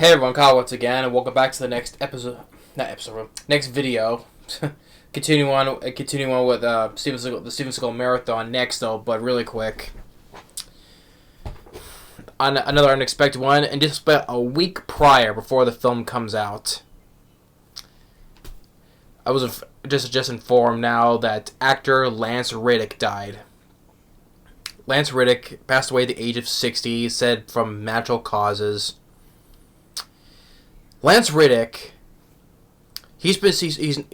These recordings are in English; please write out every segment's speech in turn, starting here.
Hey everyone, Kyle once again, and welcome back to the next next video. continuing on with the Steven Seagal marathon next, though, but really quick. On another unexpected one, and just about a week prior before the film comes out, I was just informed now that actor Lance Riddick died. Lance Riddick passed away at the age of 60, said from natural causes. Lance Riddick, he's been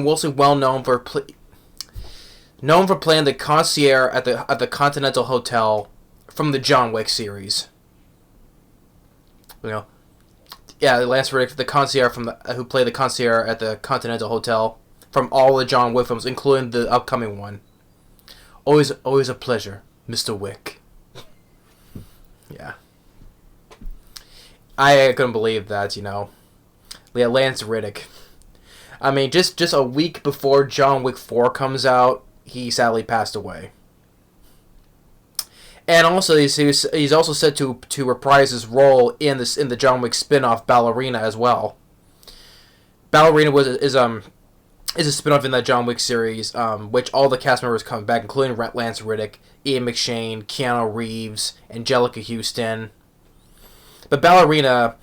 mostly well known for playing the concierge at the Continental Hotel from the John Wick series. Lance Riddick, the concierge who played the concierge at the Continental Hotel from all the John Wick films, including the upcoming one. Always a pleasure, Mr. Wick. Yeah. I couldn't believe that, Lance Riddick. I mean, just a week before John Wick 4 comes out, he sadly passed away. And also, he's also said to reprise his role in the John Wick spin-off Ballerina as well. Ballerina is a spin-off in that John Wick series, which all the cast members come back, including Lance Riddick, Ian McShane, Keanu Reeves, Angelica Houston. But Ballerina,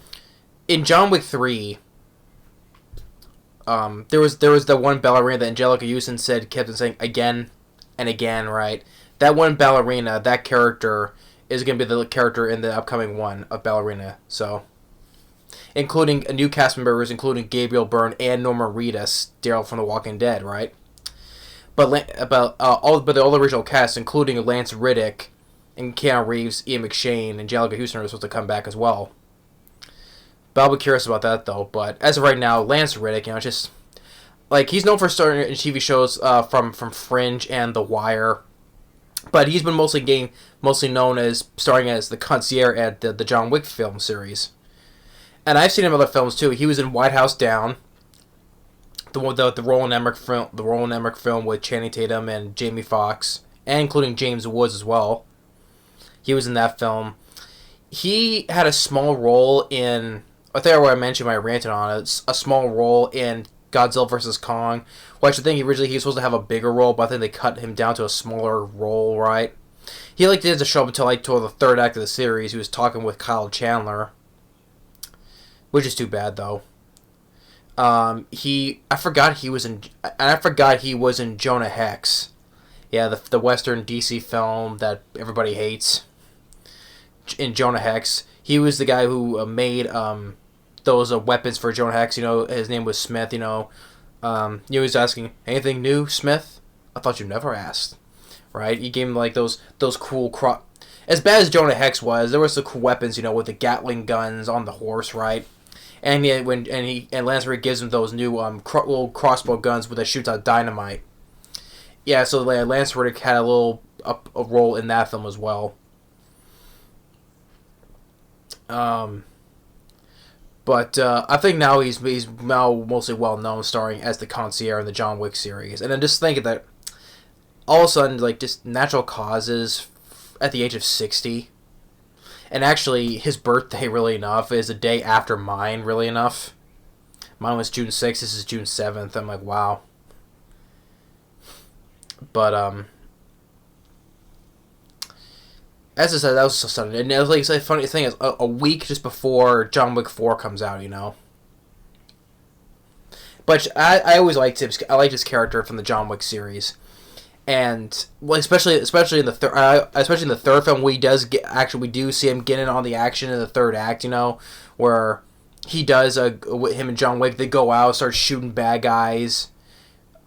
in John Wick 3, there was the one ballerina that Angelica Houston kept saying again and again, right? That one ballerina, that character, is going to be the character in the upcoming one of Ballerina. So, including new cast members, including Gabriel Byrne and Norma Reedus, Daryl from The Walking Dead, right? But all the original cast, including Lance Riddick and Keanu Reeves, Ian McShane, and Angelica Houston are supposed to come back as well. But I'll be curious about that, though. But as of right now, Lance Riddick, it's just he's known for starring in TV shows from Fringe and The Wire. But he's been mostly known as starring as the concierge at the John Wick film series. And I've seen him in other films too. He was in White House Down, the Roland Emmerich film with Channing Tatum and Jamie Foxx, and including James Woods as well. He was in that film. He had a small role in, I think I mentioned my ranting on it, a small role in Godzilla vs. Kong, which I think originally he was supposed to have a bigger role, but I think they cut him down to a smaller role, right? He didn't show up until the third act of the series. He was talking with Kyle Chandler, which is too bad though. I forgot he was in Jonah Hex. Yeah, the Western DC film that everybody hates. In Jonah Hex, he was the guy who made those weapons for Jonah Hex. His name was Smith. He was asking, anything new, Smith? I thought you never asked. Right? He gave him those cool as bad as Jonah Hex was, there was the cool weapons, with the Gatling guns on the horse, right? And Lance Riddick gives him those new little crossbow guns that shoots out dynamite. Yeah, so Lance Riddick had a role in that film as well. But I think now he's now mostly well known, starring as the concierge in the John Wick series. And then just thinking that all of a sudden, just natural causes at the age of 60. And actually, his birthday, really enough, is a day after mine, really enough. Mine was June 6th, this is June 7th. I'm like, wow. But, as I said, that was so sudden. And it was the funny thing is, a week just before John Wick 4 comes out, But I always liked him. I liked his character from the John Wick series. And especially in the third film, we do see him getting on the action in the third act, where he does him and John Wick, they go out, start shooting bad guys,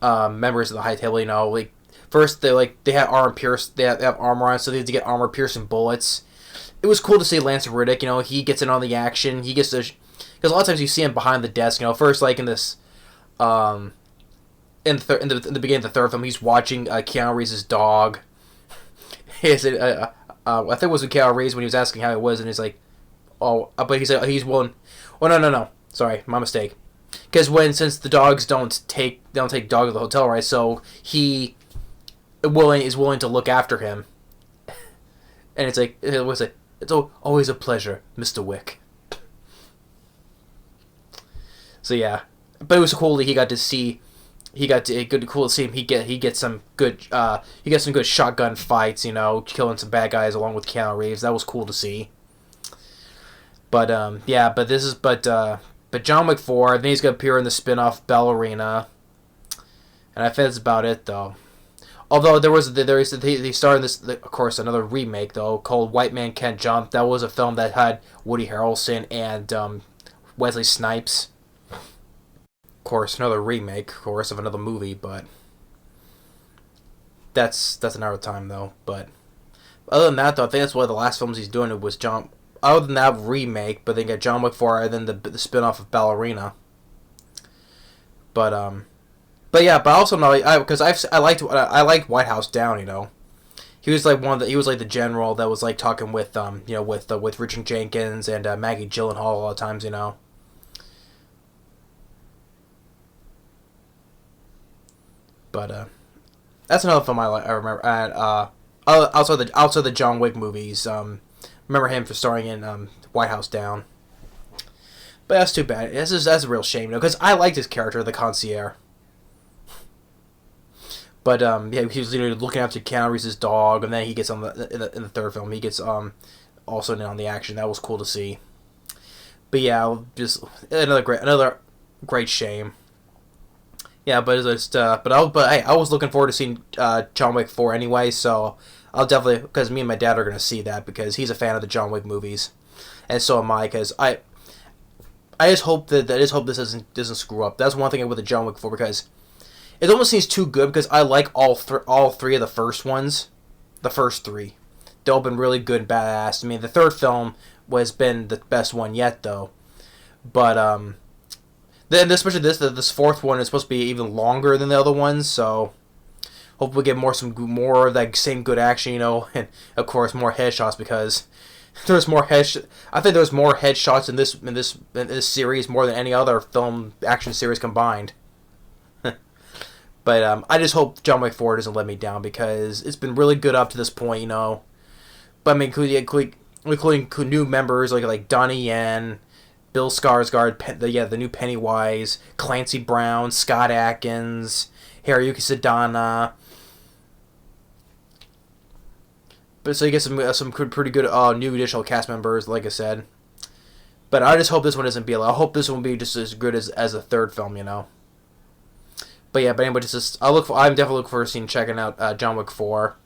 members of the High Table, First, they had they have armor on, so they had to get armor-piercing bullets. It was cool to see Lance Riddick, he gets in on the action. He gets to, because a lot of times you see him behind the desk, first, in this, in the beginning of the third film, he's watching Keanu Reeves' dog. I think it was with Keanu Reeves when he was asking how it was, and he's like, but he said he's willing. Oh, no, sorry, my mistake. Because since the dogs don't take dogs to the hotel, right? So he is willing to look after him, and it's like, It's always a pleasure, Mr. Wick. So yeah, but it was cool that he got to see. Cool to see him. He gets some good shotgun fights. You know, killing some bad guys along with Keanu Reeves. That was cool to see. But yeah, but John Wick 4. Then he's gonna appear in the spin-off Ballerina, and I think that's about it though. Although they started this, of course, another remake though called White Man Can't Jump. That was a film that had Woody Harrelson and Wesley Snipes. Of course, another remake, of course, of another movie, but that's another time though. But other than that, though, I think that's one of the last films he's doing. It was John. Other than that remake, but then got John Wick 4, and then the spin-off of Ballerina. But yeah, but also know because I liked White House Down. You know, he was like he was like the general that was like talking with with Richard Jenkins and Maggie Gyllenhaal a lot of times. You know. But that's another film I remember. And also the John Wick movies. Remember him for starring in White House Down. But that's too bad. That's a real shame, because I liked his character, the concierge. But yeah, he was looking after Keanu Reeves' dog, and then he gets on in the third film. He gets also in on the action. That was cool to see. But yeah, just another great shame. Yeah, but hey, I was looking forward to seeing John Wick 4 anyway, so I'll definitely, because me and my dad are going to see that, because he's a fan of the John Wick movies, and so am I, because I just hope that this doesn't screw up. That's one thing with the John Wick 4, because it almost seems too good, because I like all three of the first ones, the first three. They've all been really good and badass. I mean, the third film has been the best one yet, though, but then especially this fourth one is supposed to be even longer than the other ones, so hope we get more of that same good action, you know, and of course more headshots, because there's more I think there's more headshots in this series more than any other film action series combined. But I just hope John Wick 4 doesn't let me down, because it's been really good up to this point, you know. But I mean, including new members like Donnie Yen, Bill Skarsgård, the new Pennywise, Clancy Brown, Scott Adkins, Hiroyuki Sadana. But so you get some pretty good new additional cast members, like I said. But I just hope this one doesn't be. I hope this one will be just as good as the third film, you know. But yeah, but anyway, I'm definitely looking forward to checking out John Wick 4.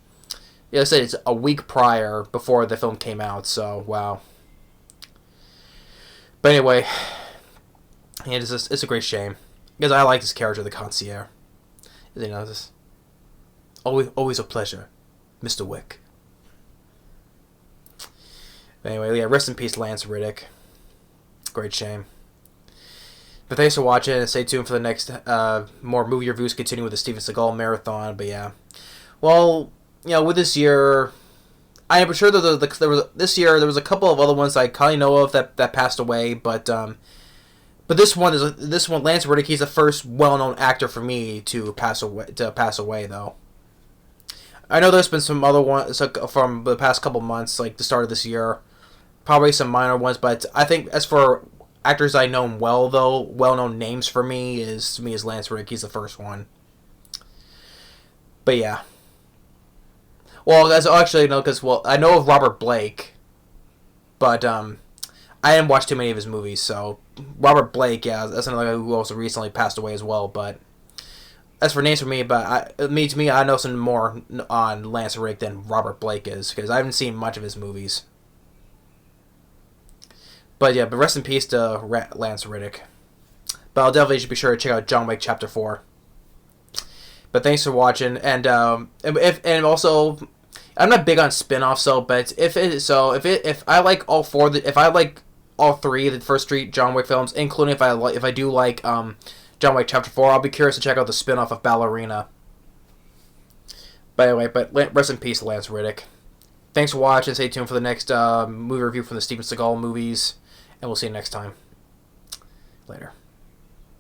Yeah, I said it's a week prior before the film came out, so wow. But anyway, yeah, it's a great shame, because I like this character, the concierge. You know, this always a pleasure, Mr. Wick. But anyway, yeah, rest in peace, Lance Riddick. Great shame. But thanks for watching, and stay tuned for the next more movie reviews, continuing with the Steven Seagal marathon. But yeah, well, you know, with this year, I am sure that this year there was a couple of other ones I kind of know of that passed away, but this one Lance Riddick, he's the first well-known actor for me to pass away though. I know there's been some other ones from the past couple months, like the start of this year, probably some minor ones, but I think as for actors I know well though, well-known names for me is Lance Riddick. He's the first one. But yeah. Well, actually no, because I know of Robert Blake, but I didn't watch too many of his movies. So Robert Blake, yeah, that's another guy who also recently passed away as well. But as for names for me, to me, I know some more on Lance Riddick than Robert Blake is, because I haven't seen much of his movies. But yeah, but rest in peace to Lance Riddick. But I'll definitely be sure to check out John Wick Chapter 4. But thanks for watching, and also, I'm not big on spin-offs, but if I like all three of the first three John Wick films, including if I do like John Wick Chapter 4, I'll be curious to check out the spin-off of Ballerina. But anyway, rest in peace, Lance Riddick. Thanks for watching. Stay tuned for the next movie review from the Steven Seagal movies, and we'll see you next time. Later.